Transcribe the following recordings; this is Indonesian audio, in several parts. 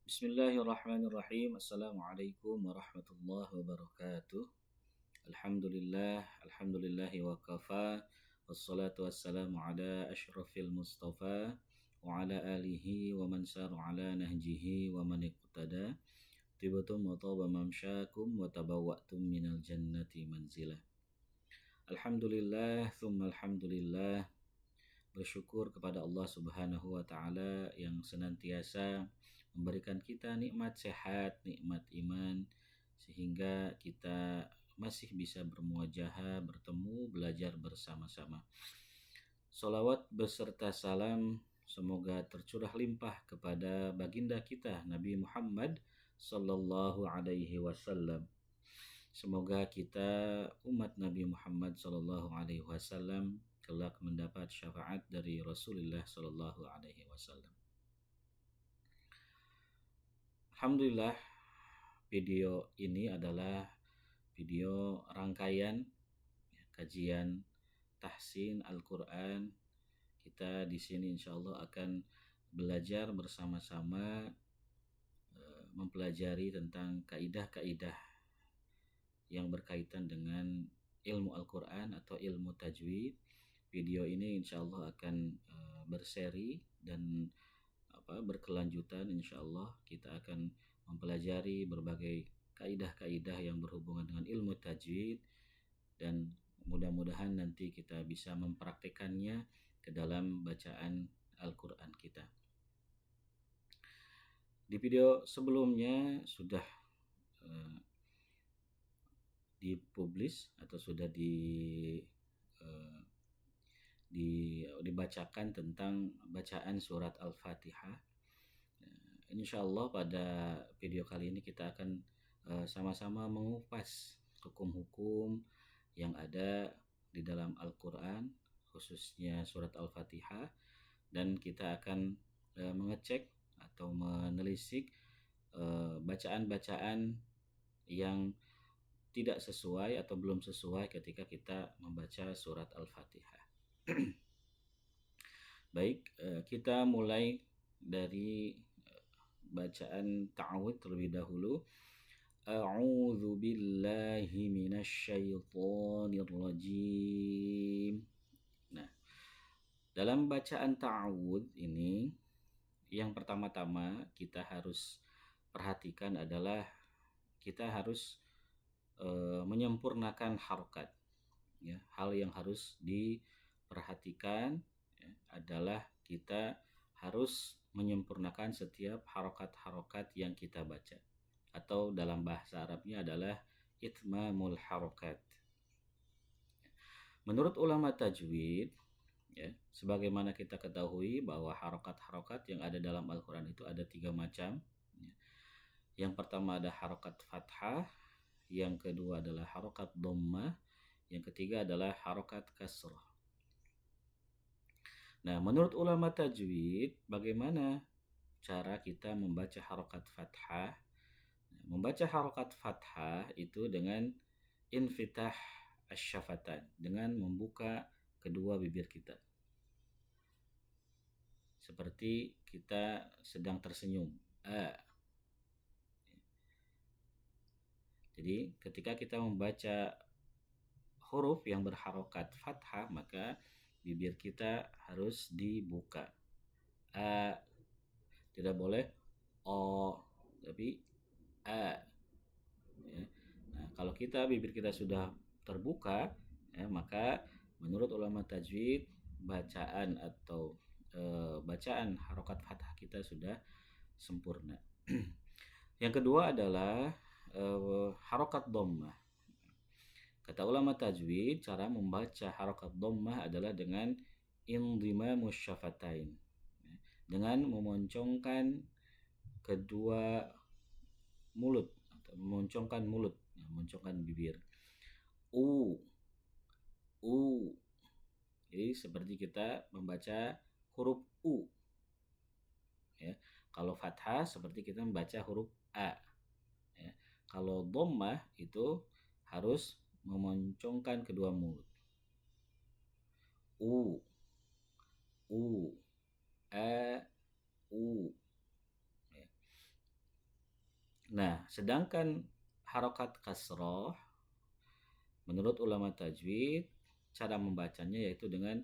Bismillahirrahmanirrahim. Assalamualaikum warahmatullahi wabarakatuh. Alhamdulillahi wa kafa. Wassalatu wassalamu ala asyrafil mustafa wa ala alihi wa man saru ala nahjihi wa man iqtada. Tibatum wa taba mamsyakum wa tabawwa'tum minal jannati manzilah. Alhamdulillah, thumma alhamdulillah. Bersyukur kepada Allah Subhanahu wa taala yang senantiasa memberikan kita nikmat sehat, nikmat iman sehingga kita masih bisa bermuajahah, bertemu, belajar bersama-sama. Salawat beserta salam semoga tercurah limpah kepada baginda kita Nabi Muhammad sallallahu alaihi wasallam. Semoga kita umat Nabi Muhammad sallallahu alaihi wasallam kelak mendapat syafaat dari Rasulullah sallallahu alaihi wasallam. Alhamdulillah, video ini adalah video rangkaian kajian tahsin Al-Qur'an. Kita di sini insyaallah akan belajar bersama-sama mempelajari tentang kaidah-kaidah yang berkaitan dengan ilmu Al-Qur'an atau ilmu tajwid. Video ini insyaallah akan berseri dan berkelanjutan. Insyaallah kita akan mempelajari berbagai kaidah-kaidah yang berhubungan dengan ilmu tajwid dan mudah-mudahan nanti kita bisa mempraktekannya ke dalam bacaan Al-Qur'an kita. Di video sebelumnya sudah dipublish atau sudah dibacakan tentang bacaan surat Al-Fatihah. Insyaallah pada video kali ini kita akan sama-sama mengupas hukum-hukum yang ada di dalam Al-Qur'an, khususnya surat Al-Fatihah, dan kita akan mengecek atau menelisik bacaan-bacaan yang tidak sesuai atau belum sesuai ketika kita membaca surat Al-Fatihah. Baik, kita mulai dari bacaan ta'awudz terlebih dahulu. A'udzu billahi minasyaitonir rajim. Nah, dalam bacaan ta'awudz ini yang pertama-tama kita harus perhatikan adalah kita harus menyempurnakan harokat. Ya, hal yang harus diperhatikan adalah kita harus menyempurnakan setiap harokat-harokat yang kita baca, atau dalam bahasa Arabnya adalah itmamul harokat. Menurut ulama tajwid, ya, sebagaimana kita ketahui bahwa harokat-harokat yang ada dalam Al-Quran itu ada 3 macam. Yang pertama ada harokat fathah, yang kedua adalah harokat dhammah, yang ketiga adalah harokat kasrah. Nah, menurut ulama tajwid, bagaimana cara kita membaca harokat fathah? Membaca harokat fathah itu dengan infitah asyafatan, dengan membuka kedua bibir kita. Seperti kita sedang tersenyum. Jadi, ketika kita membaca huruf yang berharokat fathah, maka bibir kita harus dibuka. Tidak boleh o, tapi a. Ya. Nah, kalau bibir kita sudah terbuka, ya, maka menurut ulama tajwid bacaan atau bacaan harokat fathah kita sudah sempurna. Yang kedua adalah harokat dhammah. Kata ulama tajwid, cara membaca harokat dhammah adalah dengan indhimamus syafatain, dengan memoncongkan kedua mulut atau memoncongkan mulut, memoncongkan bibir. U. Jadi seperti kita membaca huruf U. Ya. Kalau fathah seperti kita membaca huruf A. Ya. Kalau dhammah itu harus memoncongkan kedua mulut. U, A, U. Ya. Nah, sedangkan harokat kasroh menurut ulama tajwid cara membacanya yaitu dengan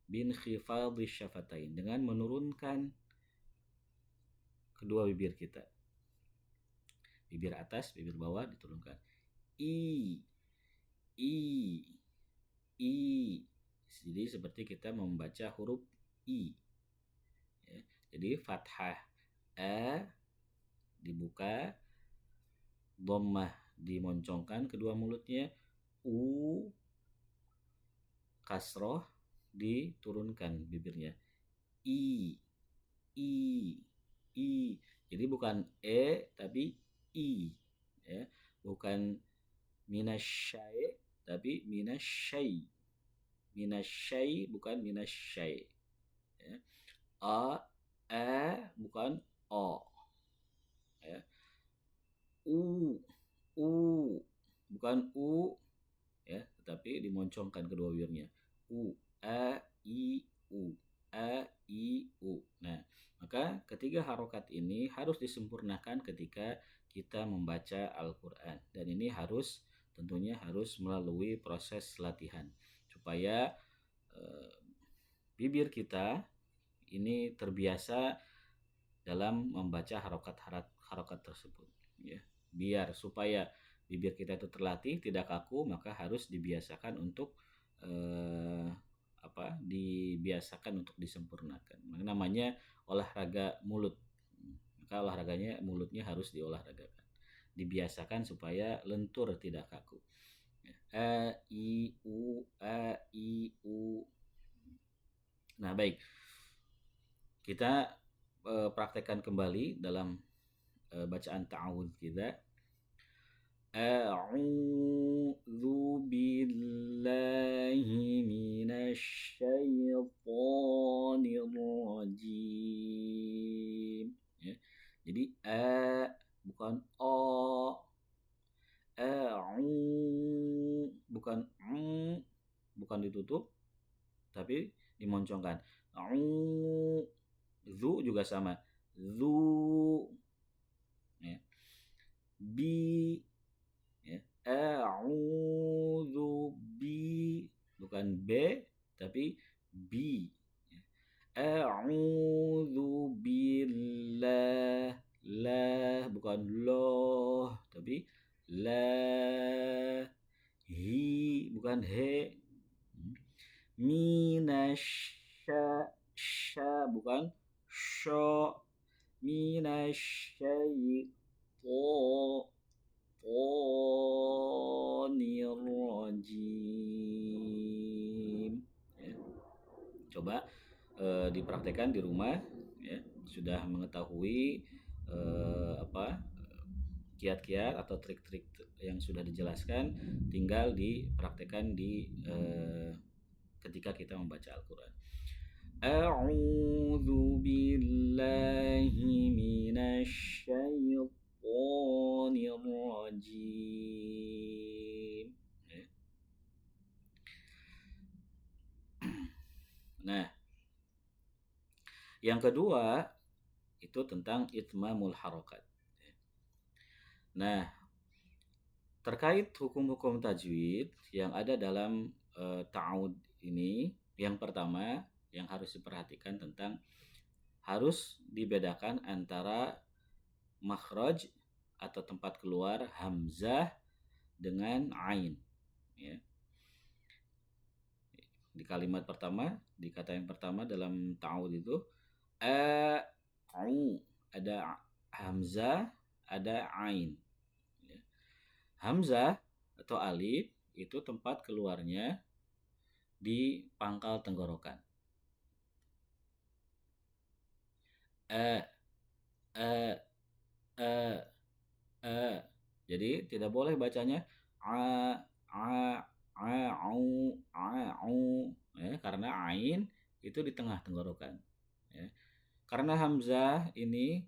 bin khifadhi syafatain, dengan menurunkan kedua bibir kita. Bibir atas, bibir bawah diturunkan. I, i, i. Jadi seperti kita membaca huruf i. Ya. Jadi fathah a dibuka, dhammah dimoncongkan kedua mulutnya, u kasroh diturunkan bibirnya. I, i, i. Jadi bukan tapi i, ya. Bukan minasyai tapi minasyai. Minasyai bukan minasyai, ya. A bukan o, ya. U bukan u, ya, tetapi dimoncongkan kedua bibirnya. U a i u. Nah, maka ketiga harokat ini harus disempurnakan ketika kita membaca Al-Qur'an, dan ini tentunya harus melalui proses latihan supaya bibir kita ini terbiasa dalam membaca harokat tersebut, ya. Biar supaya bibir kita itu terlatih tidak kaku, maka harus dibiasakan untuk dibiasakan untuk disempurnakan. Namanya olahraga mulut. Maka mulutnya harus diolahragakan, dibiasakan supaya lentur tidak kaku. A i u. Nah, baik. Kita praktekkan kembali dalam bacaan ta'awudz kita. A'udzu billahi minasy syaithanir rajim. Ya. Jadi bukan o. Bukan bukan ditutup tapi dimoncongkan. Zu juga sama. Zu, ya. Bi, ya. A'udzu bi, bukan b tapi bi. A'udzu billah, la bukan loh tapi la, hi bukan he, minasya bukan sya, minasyaitonir rajim. Ya. Coba dipraktekkan di rumah, ya. Sudah mengetahui kiat-kiat atau trik-trik yang sudah dijelaskan, tinggal dipraktekkan ketika kita membaca Al-Quran. A'udzu billahi minasy syaithanir rajim. Nah, yang kedua itu tentang itmamul harokat. Nah, terkait hukum-hukum tajwid yang ada dalam ta'awud ini, yang pertama yang harus diperhatikan tentang harus dibedakan antara makhraj atau tempat keluar hamzah dengan ain, ya. Di kalimat pertama, di kata yang pertama dalam ta'awud itu ada hamzah, ada ain. Hamzah atau alif itu tempat keluarnya di pangkal tenggorokan. Jadi tidak boleh bacanya karena ain itu di tengah tenggorokan, ya. Karena hamzah ini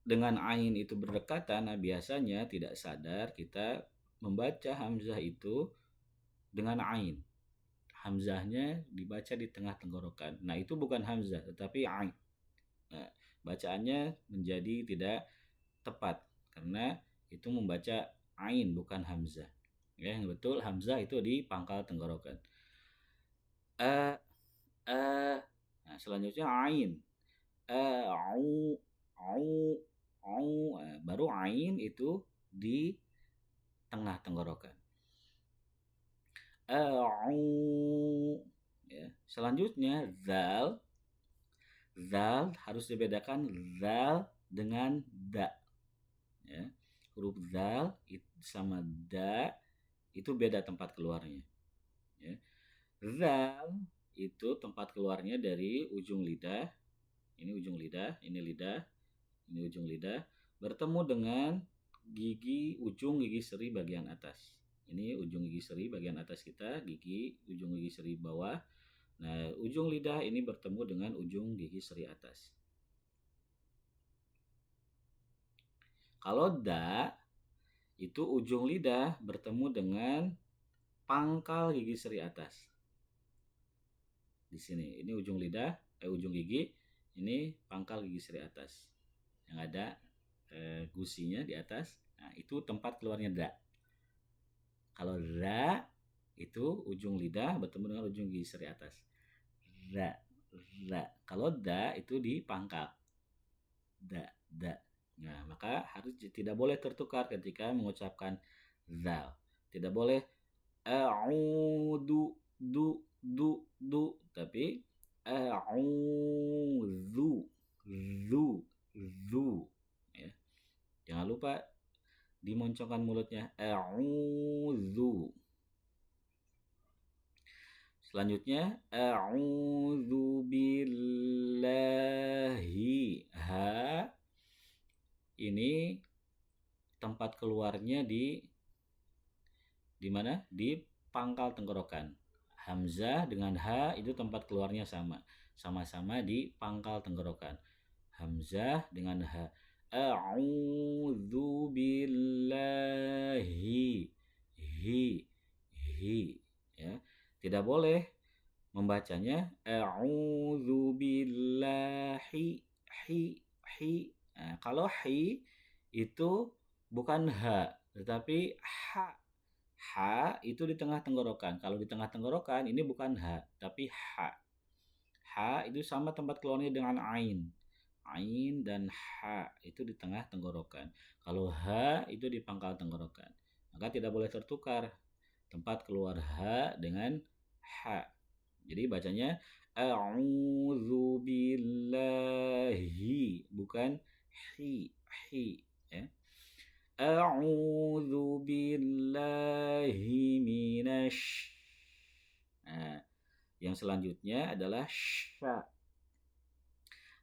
dengan ain itu berdekatan, nah biasanya tidak sadar kita membaca hamzah itu dengan ain. Hamzahnya dibaca di tengah tenggorokan. Nah, itu bukan hamzah tetapi ain. Nah, bacaannya menjadi tidak tepat karena itu membaca ain bukan hamzah. Ya, yang betul hamzah itu di pangkal tenggorokan. A a Nah, selanjutnya ain. Au au au. Baru ain itu di tengah tenggorokan. Au. Ya. Selanjutnya zal. Zal harus dibedakan zal dengan da. Ya. Huruf zal sama da itu beda tempat keluarnya. Ya. Zal itu tempat keluarnya dari ujung lidah. Ini ujung lidah, ini lidah, ini ujung lidah bertemu dengan ujung gigi seri bagian atas. Ini ujung gigi seri bagian atas kita, ujung gigi seri bawah. Nah, ujung lidah ini bertemu dengan ujung gigi seri atas. Kalau da itu ujung lidah bertemu dengan pangkal gigi seri atas. Di sini, ini ujung lidah, ujung gigi, ini pangkal gigi seri atas. Yang ada gusinya di atas. Nah, itu tempat keluarnya da. Kalau ra itu ujung lidah bertemu dengan ujung gigi seri atas. Ra, ra. Kalau da itu di pangkal. Da, da. Nah, maka harus tidak boleh tertukar ketika mengucapkan zal. Tidak boleh a'udzu du, tapi a'udzu zu. Ya. Jangan lupa dimoncongkan mulutnya. A'udzu. Selanjutnya a'udzu billahi. Ha ini tempat keluarnya di mana? Di pangkal tenggorokan. Hamzah dengan ha itu tempat keluarnya sama-sama di pangkal tenggorokan. Hamzah dengan ha. A'udzu billahi. Hi. Ya. Tidak boleh membacanya a'udzu billahi hi. Nah, kalau hi itu bukan ha tetapi ha. Ha itu di tengah tenggorokan. Kalau di tengah tenggorokan ini bukan ha tapi ha. Ha itu sama tempat keluarnya dengan ain. Ain dan ha itu di tengah tenggorokan. Kalau ha itu di pangkal tenggorokan. Maka tidak boleh tertukar tempat keluar ha dengan ha. Jadi bacanya a'udzu billahi bukan hi ya. A'udzu billahi minasy. Nah, yang selanjutnya adalah sya.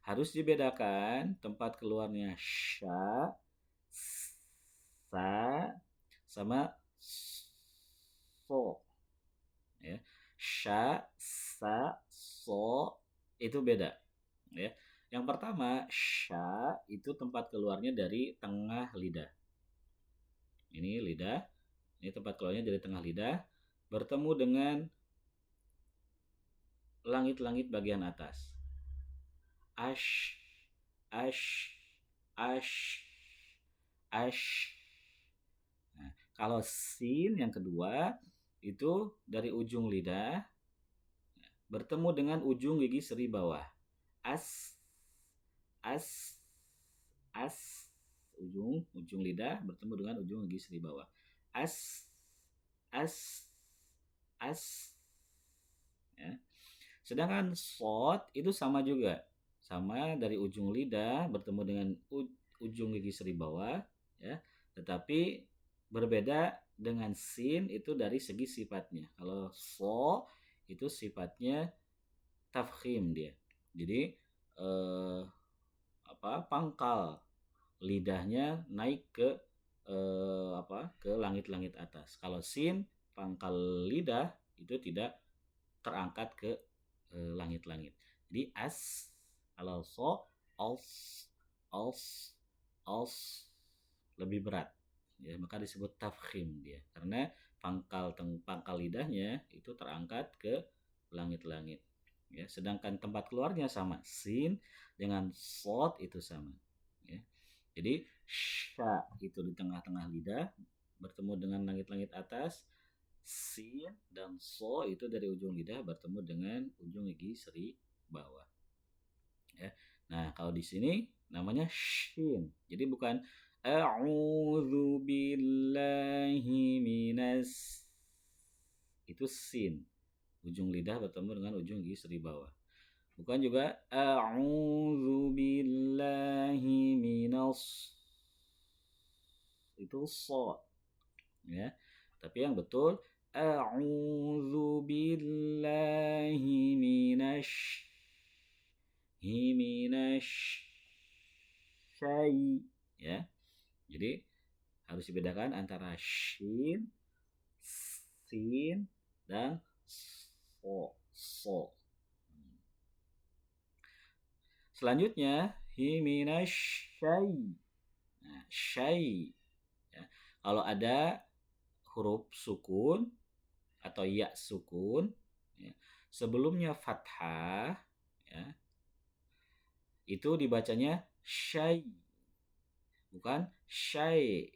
Harus dibedakan tempat keluarnya sya, sa sama so. Ya. Sya, sa, so itu beda. Ya. Yang pertama, sya itu tempat keluarnya dari tengah lidah. Ini lidah, ini tempat keluarnya dari tengah lidah bertemu dengan langit-langit bagian atas. Ash, ash, ash, ash. Nah, kalau sin yang kedua itu dari ujung lidah bertemu dengan ujung gigi seri bawah. As, as, as. Ujung lidah bertemu dengan ujung gigi seri bawah. As, as, as. Ya. Sedangkan shot itu sama juga. Sama dari ujung lidah bertemu dengan ujung gigi seri bawah. Ya. Tetapi berbeda dengan sin itu dari segi sifatnya. Kalau so itu sifatnya tafkhim dia. Jadi pangkal lidahnya naik ke ke langit-langit atas. Kalau sin pangkal lidah itu tidak terangkat ke langit-langit. Jadi as, kalau so als lebih berat. Ya, maka disebut tafkhim dia karena pangkal lidahnya itu terangkat ke langit-langit. Ya, sedangkan tempat keluarnya sama, sin dengan sod itu sama. Ya. Jadi sya itu di tengah-tengah lidah bertemu dengan langit-langit atas, sin dan so itu dari ujung lidah bertemu dengan ujung gigi seri bawah. Ya. Nah, kalau di sini namanya shin. Jadi bukan a'udzu billahi minas, itu sin. Ujung lidah bertemu dengan ujung gigi seri bawah. Bukan juga a'udzu billahi minas, itu so, ya. Tapi yang betul a'udzu billahi syai, ya. Jadi harus dibedakan antara shin, sin dan so. Selanjutnya himinasyai. Nah, syai, ya. Kalau ada huruf sukun atau ya sukun, ya, sebelumnya fathah, ya, itu dibacanya syai, bukan syai,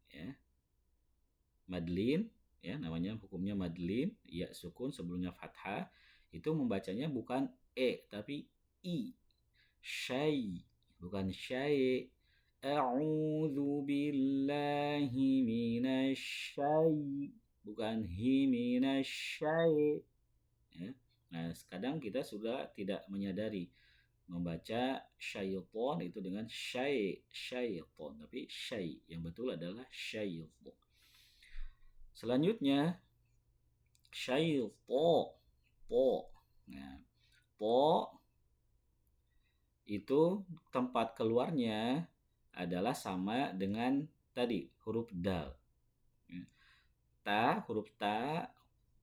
ya. Madlin, ya, namanya hukumnya madlin, ya sukun sebelumnya fathah, itu membacanya bukan tapi i. Syai, bukan syai. A'udzu billahi minasyai, bukan hi minasyai, ya. Nah, kadang kita sudah tidak menyadari membaca syaiton itu dengan syaiton, tapi syai yang betul adalah syaiton. Selanjutnya syaito, po. Nah, po itu tempat keluarnya adalah sama dengan tadi huruf dal. Huruf ta,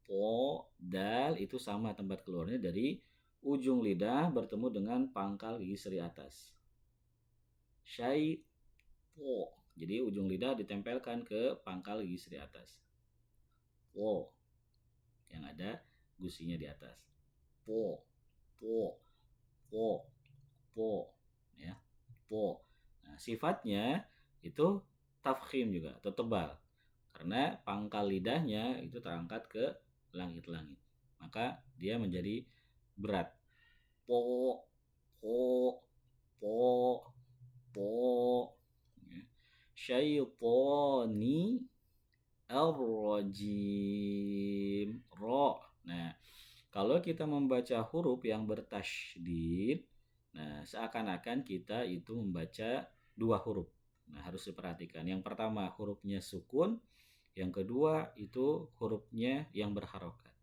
po, dal itu sama tempat keluarnya dari ujung lidah bertemu dengan pangkal gigi seri atas. Syai, po. Jadi ujung lidah ditempelkan ke pangkal gigi seri atas. Po. Yang ada gusinya di atas. Po, po, po, po, ya. Po. Nah, sifatnya itu tafkhim juga atau tebal. Karena pangkal lidahnya itu terangkat ke langit-langit. Maka dia menjadi berat. Po, po, po, po. Ya. Syaitoni ar-rajim. Ro. Nah, kalau kita membaca huruf yang bertasydid, nah seakan-akan kita itu membaca dua huruf. Nah, harus diperhatikan. Yang pertama hurufnya sukun, yang kedua itu hurufnya yang berharokat.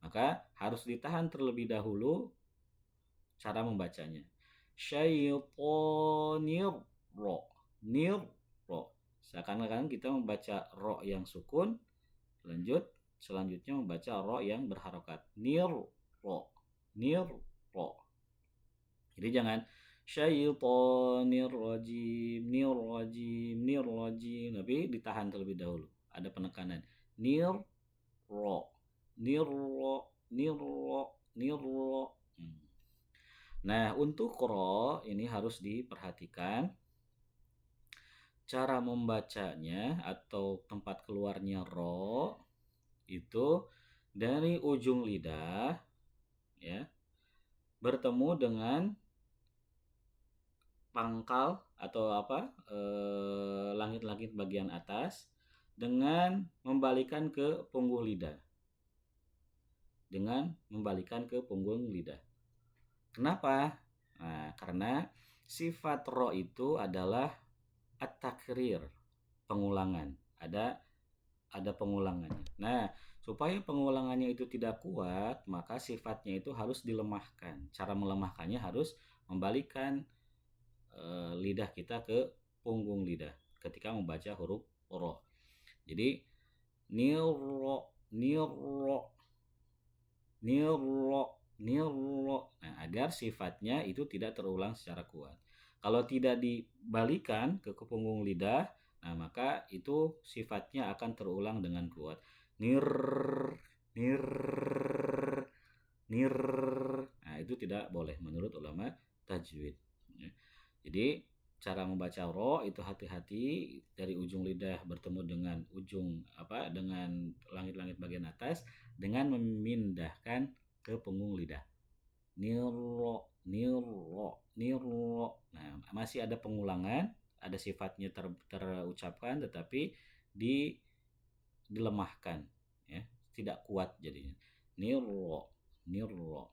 Maka harus ditahan terlebih dahulu cara membacanya. Syaitonir ro, nir ro. Seakan-akan kita membaca ro yang sukun, selanjutnya membaca ro yang berharokat. Nir ro, nir ro. Jadi jangan syaitonir rajim, nir rajim, nir rajim, tapi ditahan terlebih dahulu. Ada penekanan. Nir ro, nir ro, nir ro, nir ro. Nah, untuk ro ini harus diperhatikan cara membacanya atau tempat keluarnya ro itu dari ujung lidah, ya, bertemu dengan pangkal atau langit-langit bagian atas dengan membalikan ke punggung lidah. Kenapa? Nah, karena sifat ro itu adalah at-takrir, pengulangan. Ada pengulangannya. Nah, supaya pengulangannya itu tidak kuat, maka sifatnya itu harus dilemahkan. Cara melemahkannya harus membalikan lidah kita ke punggung lidah ketika membaca huruf ro. Jadi niro, niro, niro, niro. Nah, agar sifatnya itu tidak terulang secara kuat. Kalau tidak dibalikan ke punggung lidah, nah maka itu sifatnya akan terulang dengan kuat. Nir, nir, nir. Nah, itu tidak boleh menurut ulama tajwid. Jadi cara membaca ro itu hati-hati dari ujung lidah bertemu dengan ujung dengan langit-langit bagian atas dengan memindahkan ke punggung lidah. Niro, niro, niro. Nah, masih ada pengulangan, ada sifatnya terucapkan tetapi di dilemahkan ya, tidak kuat jadinya. Niro, niro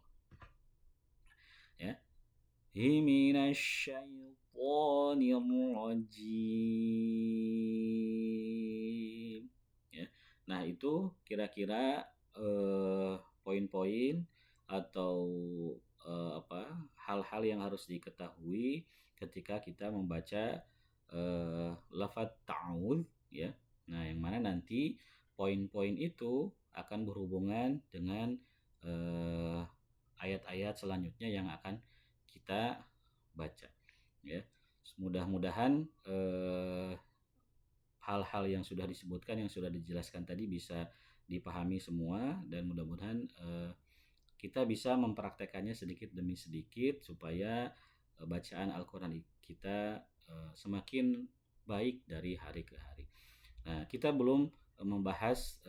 ya. Minasyaitonirrajim. Ya. Nah, itu kira-kira poin-poin atau hal-hal yang harus diketahui ketika kita membaca lafaz ta'awudz ya. Nah, yang mana nanti poin-poin itu akan berhubungan dengan ayat-ayat selanjutnya yang akan kita baca ya. Mudah-mudahan hal-hal yang sudah disebutkan, yang sudah dijelaskan tadi bisa dipahami semua, dan mudah-mudahan kita bisa mempraktekannya sedikit demi sedikit supaya bacaan Al-Quran kita semakin baik dari hari ke hari. Nah, kita belum membahas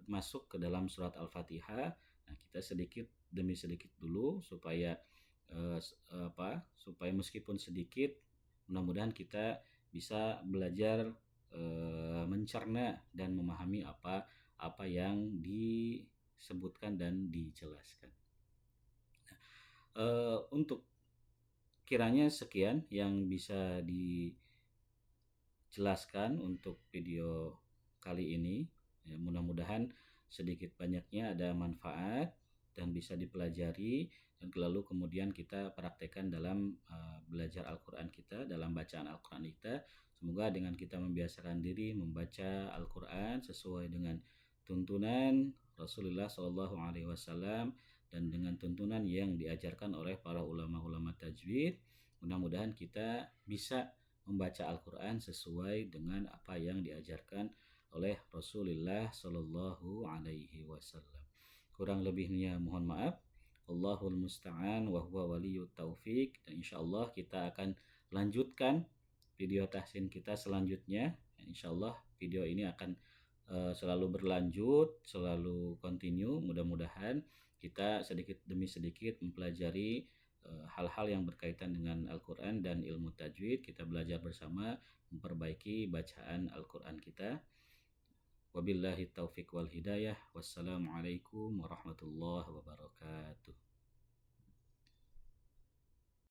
masuk ke dalam surat Al-Fatihah. Nah, kita sedikit demi sedikit dulu supaya supaya meskipun sedikit, mudah-mudahan kita bisa belajar mencerna dan memahami apa yang disebutkan dan dijelaskan. Untuk kiranya sekian yang bisa dijelaskan untuk video kali ini. Ya, mudah-mudahan sedikit banyaknya ada manfaat dan bisa dipelajari, dan lalu kemudian kita praktekkan dalam belajar Al-Quran kita, dalam bacaan Al-Quran kita. Semoga dengan kita membiasakan diri membaca Al-Quran sesuai dengan tuntunan Rasulullah SAW dan dengan tuntunan yang diajarkan oleh para ulama-ulama tajwid, mudah-mudahan kita bisa membaca Al-Quran sesuai dengan apa yang diajarkan oleh Rasulullah Shallallahu Alaihi Wasallam. Kurang lebihnya mohon maaf. Allahul musta'an wa huwa waliyut taufik. Dan insyaallah kita akan lanjutkan video tahsin kita selanjutnya. Insyaallah video ini akan selalu berlanjut, selalu continue. Mudah-mudahan kita sedikit demi sedikit mempelajari hal-hal yang berkaitan dengan Al-Quran dan ilmu tajwid. Kita belajar bersama memperbaiki bacaan Al-Quran kita. Wabillahi taufiq wal hidayah. Wassalamualaikum warahmatullahi wabarakatuh.